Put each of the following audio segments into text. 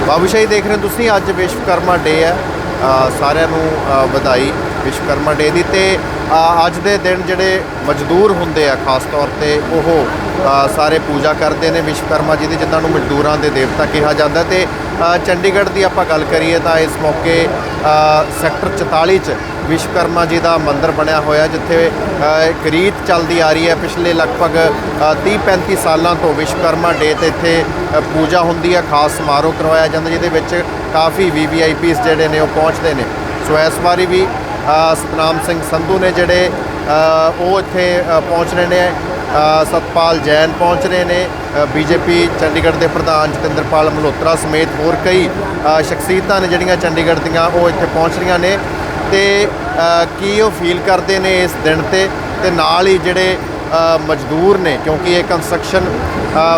बाबूशाही देख रहे हो ਤੁਸੀਂ ਅੱਜ ਵਿਸ਼ਵਕਰਮਾ ਡੇ ਹੈ। ਸਾਰਿਆਂ ਨੂੰ ਵਧਾਈ ਵਿਸ਼ਵਕਰਮਾ ਡੇ ਦੀ। ਤੇ ਅੱਜ ਦੇ ਦਿਨ ਜਿਹੜੇ ਮਜ਼ਦੂਰ ਹੁੰਦੇ ਆ ਖਾਸ ਤੌਰ ਤੇ ਉਹ ਸਾਰੇ ਪੂਜਾ ਕਰਦੇ ਨੇ ਵਿਸ਼ਵਕਰਮਾ ਜੀ ਦੀ, ਜਿਨ੍ਹਾਂ ਨੂੰ ਮਜ਼ਦੂਰਾਂ ਦੇ ਦੇਵਤਾ ਕਿਹਾ ਜਾਂਦਾ। ਤੇ ਚੰਡੀਗੜ੍ਹ ਦੀ ਆਪਾਂ ਗੱਲ ਕਰੀਏ ਤਾਂ ਇਸ ਮੌਕੇ ਸੈਕਟਰ 44 'ਚ ਵਿਸ਼ਵਕਰਮਾ ਜੀ ਦਾ ਮੰਦਿਰ ਬਣਿਆ ਹੋਇਆ, ਜਿੱਥੇ ਇੱਕ ਰੀਤ ਚੱਲਦੀ ਆ ਰਹੀ ਹੈ ਪਿਛਲੇ ਲਗਭਗ 30-35 ਸਾਲਾਂ ਤੋਂ। ਵਿਸ਼ਵਕਰਮਾ ਡੇ ਤੇ ਇੱਥੇ ਪੂਜਾ ਹੁੰਦੀ ਹੈ, ਖਾਸ ਸਮਾਰੋਹ ਕਰਵਾਇਆ ਜਾਂਦਾ ਜਿਹਦੇ ਵਿੱਚ ਕਾਫੀ VVIPs ਜਿਹੜੇ ਨੇ ਉਹ ਪਹੁੰਚਦੇ ਨੇ। ਸੋ ਇਸ ਵਾਰੀ ਵੀ ਸਤਨਾਮ ਸਿੰਘ ਸੰਧੂ ਨੇ ਜਿਹੜੇ ਉਹ ਇੱਥੇ ਪਹੁੰਚ ਰਹੇ ਨੇ, ਸਤਪਾਲ ਜੈਨ ਪਹੁੰਚ ਰਹੇ ਨੇ, BJP ਚੰਡੀਗੜ੍ਹ ਦੇ ਪ੍ਰਧਾਨ ਜਤਿੰਦਰਪਾਲ ਮਲਹੋਤਰਾ ਸਮੇਤ ਹੋਰ ਕਈ ਸ਼ਖਸੀਅਤਾਂ ਨੇ ਜਿਹੜੀਆਂ ਚੰਡੀਗੜ੍ਹ ਦੀਆਂ ਉਹ ਇੱਥੇ ਪਹੁੰਚ ਰਹੀਆਂ ਨੇ। ਤੇ ਕੀ ਉਹ ਫੀਲ ਕਰਦੇ ਨੇ ਇਸ ਦਿਨ ਤੇ ਨਾਲ ਹੀ ਜਿਹੜੇ ਮਜ਼ਦੂਰ ਨੇ, ਕਿਉਂਕਿ ਇਹ ਕੰਸਟਰਕਸ਼ਨ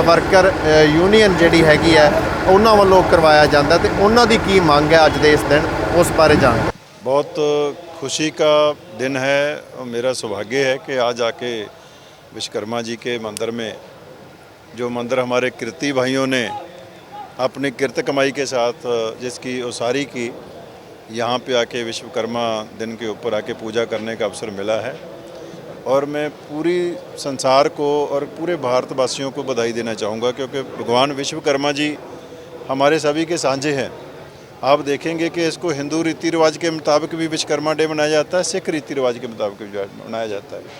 ਵਰਕਰ ਯੂਨੀਅਨ ਜਿਹੜੀ ਹੈਗੀ ਹੈ ਉਹਨਾਂ ਵੱਲੋਂ ਕਰਵਾਇਆ ਜਾਂਦਾ, ਤੇ ਉਹਨਾਂ ਦੀ ਕੀ ਮੰਗ ਹੈ ਅੱਜ ਦੇ ਇਸ ਦਿਨ, ਉਸ ਬਾਰੇ ਜਾਣ। बहुत खुशी का दिन है और मेरा सौभाग्य है कि आज आके विश्वकर्मा जी के मंदिर में, जो मंदिर हमारे कृति भाइयों ने अपनी किरत कमाई के साथ जिसकी उसारी की, यहाँ पे आके विश्वकर्मा दिन के ऊपर आके पूजा करने का अवसर मिला है। और मैं पूरी संसार को और पूरे भारतवासियों को बधाई देना चाहूँगा, क्योंकि भगवान विश्वकर्मा जी हमारे सभी के साझे हैं। आप देखेंगे कि इसको हिंदू रीति रिवाज के मुताबिक भी विश्वकर्मा डे मनाया जाता है, सिख रीति रिवाज के मुताबिक भी मनाया जाता है।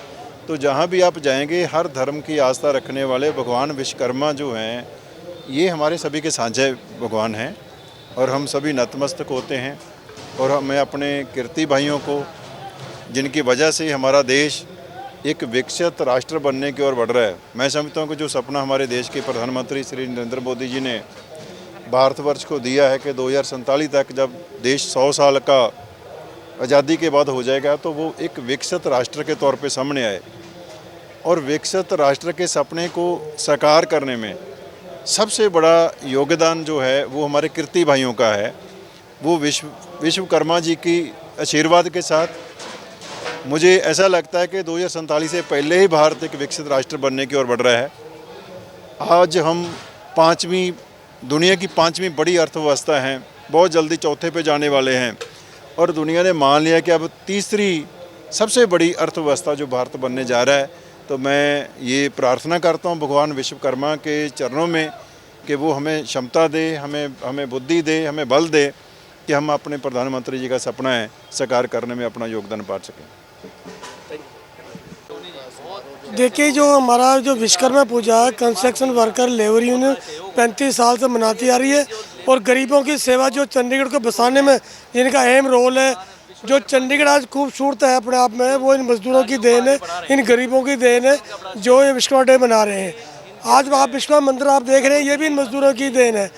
तो जहाँ भी आप जाएंगे, हर धर्म की आस्था रखने वाले भगवान विश्वकर्मा जो हैं, ये हमारे सभी के साझे भगवान हैं और हम सभी नतमस्तक होते हैं। और मैं अपने कीर्ति भाइयों को, जिनकी वजह से हमारा देश एक विकसित राष्ट्र बनने की ओर बढ़ रहा है, मैं समझता हूँ कि जो सपना हमारे देश के प्रधानमंत्री श्री नरेंद्र मोदी जी ने भारतवर्ष को दिया है कि 2047 तक जब देश 100 साल का आज़ादी के बाद हो जाएगा, तो वो एक विकसित राष्ट्र के तौर पे सामने आए। और विकसित राष्ट्र के सपने को साकार करने में सबसे बड़ा योगदान जो है वो हमारे कीर्ति भाइयों का है। वो विश्वकर्मा जी की आशीर्वाद के साथ मुझे ऐसा लगता है कि 2047 से पहले ही भारत एक विकसित राष्ट्र बनने की ओर बढ़ रहा है। आज हम दुनिया की पाँचवीं बड़ी अर्थव्यवस्था हैं, बहुत जल्दी चौथे पे जाने वाले हैं, और दुनिया ने मान लिया कि अब तीसरी सबसे बड़ी अर्थव्यवस्था जो भारत बनने जा रहा है। तो मैं ये प्रार्थना करता हूँ भगवान विश्वकर्मा के चरणों में कि वो हमें क्षमता दे, हमें बुद्धि दे, हमें बल दे कि हम अपने प्रधानमंत्री जी का सपना है साकार करने में अपना योगदान पा सकें। देखिए, जो हमारा जो विश्वकर्मा पूजा है, कंस्ट्रक्शन वर्कर लेबर यूनियन 35 साल से मनाती आ रही है। और गरीबों की सेवा जो चंडीगढ़ को बसाने में जिनका अहम रोल है, जो चंडीगढ़ आज खूबसूरत है अपने आप में, वो इन मजदूरों की देन है, इन गरीबों की देन है जो ये विश्वकर्मा डे मना रहे हैं। आज आप विश्वकर्मा मंदिर आप देख रहे हैं, ये भी इन मजदूरों की देन है।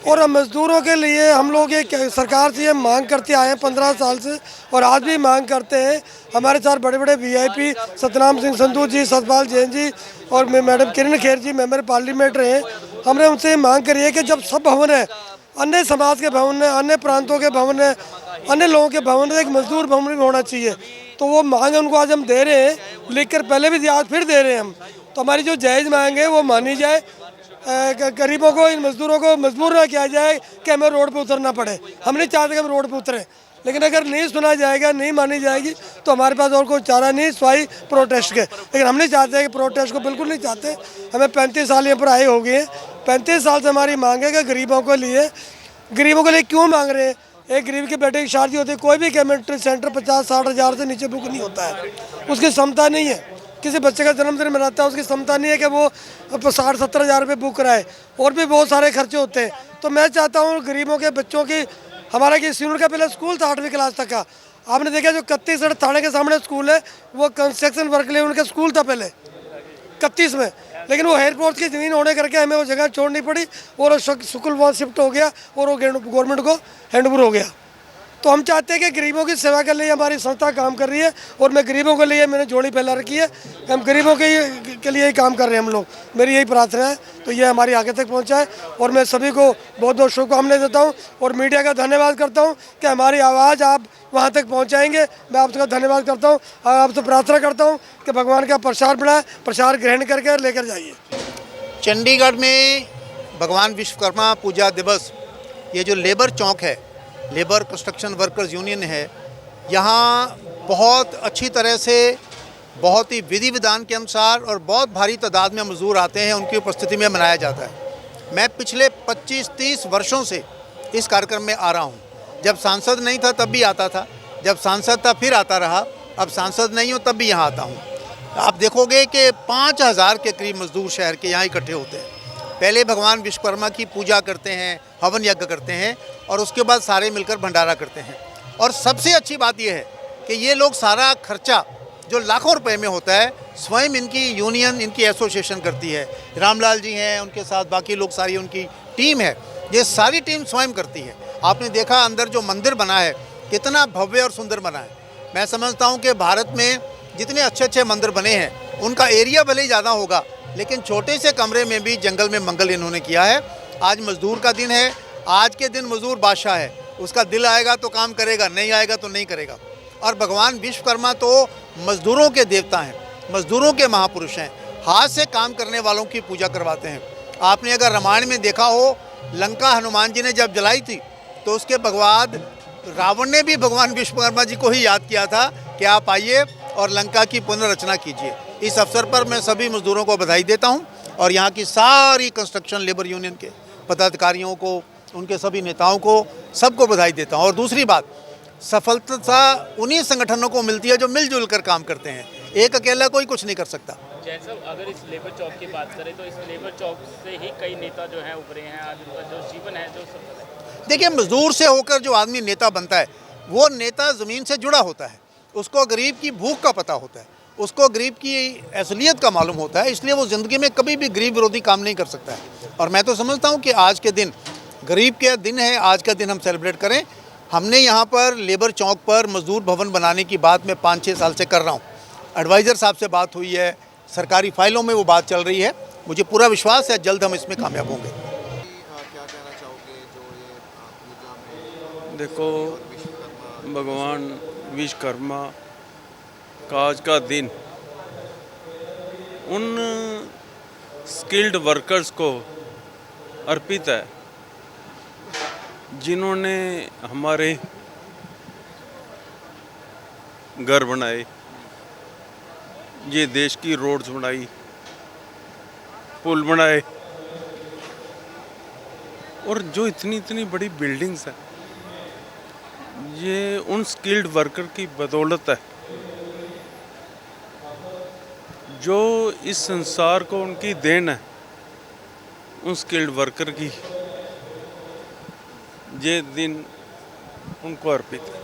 और हम मजदूरों के लिए हम लोग ये सरकार से ये मांग करते आए हैं 15 साल से, और आज भी मांग करते हैं। हमारे साथ बड़े बड़े VIP सतनाम सिंह संधू जी, सतपाल जैन जी और मैडम किरण खेर जी मेंबर पार्लियामेंट रहे हैं। हमने उनसे मांग करी है कि जब सब भवन है, अन्य समाज के भवन है, अन्य प्रांतों के भवन है, अन्य लोगों के भवन है, एक मजदूर भवन भी होना चाहिए। तो वो मांग उनको आज हम दे रहे हैं, लिख कर पहले भी दिया, आज फिर दे रहे हैं हम। तो हमारी जो जायज़ मांग है वो मानी जाए। गरीबों को, इन मजदूरों को मजबूर ना किया जाए कि हमें रोड पे उतरना पड़े। हम नहीं चाहते कि हम रोड पे उतरें, लेकिन अगर नहीं सुना जाएगा, नहीं मानी जाएगी, तो हमारे पास और कोई चारा नहीं स्वाई प्रोटेस्ट के। लेकिन हम नहीं चाहते कि प्रोटेस्ट को बिल्कुल नहीं चाहते। हमें 35 साल यहाँ पर आए हो गए हैं। 35 साल से हमारी मांग है कि गरीबों के लिए क्यों मांग रहे हैं? एक गरीब के बेटे की शादी होती है, कोई भी कम्युनिटी सेंटर 50-60 हज़ार से नीचे बुक नहीं होता है, उसकी क्षमता नहीं है। किसी बच्चे का जन्मदिन मनाता है, उसकी क्षमता नहीं है कि वो 60-70 हज़ार रुपये बुक कराए, और भी बहुत सारे खर्चे होते हैं। तो मैं चाहता हूँ गरीबों के बच्चों की, हमारा कि सीनियर का पहले स्कूल था 8वीं क्लास तक का, आपने देखा जो 31 सड़क थाने के सामने स्कूल है, वो कंस्ट्रक्शन वर्क लिए उनका स्कूल था पहले 31 में, लेकिन वो एयरपोर्ट की ज़मीन होने करके हमें वो जगह छोड़नी पड़ी और स्कूल वहाँ शिफ्ट हो गया और वो गवर्नमेंट को हैंडओवर हो गया। तो हम चाहते हैं कि गरीबों की सेवा के लिए हमारी संस्था काम कर रही है, और मैं गरीबों के लिए मैंने जोड़ी फैला रखी है। हम गरीबों के लिए ही काम कर रहे हैं हम लोग, मेरी यही प्रार्थना है। तो ये हमारी आगे तक पहुंचाए, और मैं सभी को बहुत बहुत शुभकामनाएं देता हूं, और मीडिया का धन्यवाद करता हूं कि हमारी आवाज़ आप वहां तक पहुंचाएंगे। मैं आपका धन्यवाद करता हूं, और आपसे प्रार्थना करता हूं कि भगवान का प्रसार बढ़ाए, प्रसार ग्रहण करके लेकर जाइए। चंडीगढ़ में भगवान विश्वकर्मा पूजा दिवस ये जो लेबर चौक है, लेबर कंस्ट्रक्शन वर्कर्स यूनियन है, यहाँ बहुत अच्छी तरह से, बहुत ही विधि विधान के अनुसार और बहुत भारी तादाद में मजदूर आते हैं, उनकी उपस्थिति में मनाया जाता है। मैं पिछले 25-30 वर्षों से इस कार्यक्रम में आ रहा हूँ। जब सांसद नहीं था तब भी आता था, जब सांसद था फिर आता रहा, अब सांसद नहीं हूँ तब भी यहाँ आता हूँ। आप देखोगे कि 5000 के करीब मजदूर शहर के यहाँ इकट्ठे होते हैं। पहले भगवान विश्वकर्मा की पूजा करते हैं, हवन यज्ञ करते हैं और उसके बाद सारे मिलकर भंडारा करते हैं। और सबसे अच्छी बात यह है कि ये लोग सारा खर्चा जो लाखों रुपए में होता है स्वयं इनकी यूनियन, इनकी एसोसिएशन करती है। रामलाल जी हैं, उनके साथ बाकी लोग, सारी उनकी टीम है, ये सारी टीम स्वयं करती है। आपने देखा अंदर जो मंदिर बना है कितना भव्य और सुंदर बना है। मैं समझता हूँ कि भारत में जितने अच्छे अच्छे मंदिर बने हैं उनका एरिया भले ही ज़्यादा होगा, लेकिन छोटे से कमरे में भी जंगल में मंगल इन्होंने किया है। आज मजदूर का दिन है, आज के दिन मजदूर बादशाह है, उसका दिल आएगा तो काम करेगा, नहीं आएगा तो नहीं करेगा। और भगवान विश्वकर्मा तो मजदूरों के देवता हैं, मजदूरों के महापुरुष हैं, हाथ से काम करने वालों की पूजा करवाते हैं। आपने अगर रामायण में देखा हो, लंका हनुमान जी ने जब जलाई थी तो उसके बाद रावण ने भी भगवान विश्वकर्मा जी को ही याद किया था कि आप आइए और लंका की पुनर्रचना कीजिए। इस अवसर पर मैं सभी मजदूरों को बधाई देता हूं और यहाँ की सारी कंस्ट्रक्शन लेबर यूनियन के पदाधिकारियों को, उनके सभी नेताओं को, सबको बधाई देता हूं। और दूसरी बात, सफलता उन्हीं संगठनों को मिलती है जो मिलजुल कर काम करते हैं, एक अकेला कोई कुछ नहीं कर सकता। जैसा अगर इस लेबर चौक की बात करें तो इस लेबर चौक से ही कई नेता जो हैं उभरे हैं, आज उनका जो जीवन है जो सफल है। देखिए, मजदूर से होकर जो आदमी नेता बनता है वो नेता ज़मीन से जुड़ा होता है, उसको गरीब की भूख का पता होता है, उसको गरीब की असलियत का मालूम होता है, इसलिए वो ज़िंदगी में कभी भी गरीब विरोधी काम नहीं कर सकता है। और मैं तो समझता हूँ कि आज के दिन गरीब के दिन है, आज का दिन हम सेलिब्रेट करें। हमने यहाँ पर लेबर चौक पर मजदूर भवन बनाने की बात मैं 5-6 साल से कर रहा हूँ। एडवाइज़र साहब से बात हुई है, सरकारी फाइलों में वो बात चल रही है। मुझे पूरा विश्वास है जल्द हम इसमें कामयाब होंगे। क्या कहना चाहोगे जो ये पूजा में देखो, भगवान विश्वकर्मा का आज का दिन उन स्किल्ड वर्कर्स को अर्पित है जिन्होंने हमारे घर बनाए, ये देश की रोड्स बनाई, पुल बनाए और जो इतनी इतनी बड़ी बिल्डिंग्स हैं, ये उन स्किल्ड वर्कर की बदौलत है जो इस संसार को उनकी देन है। उन स्किल्ड वर्कर की ये दिन उनको अर्पित है।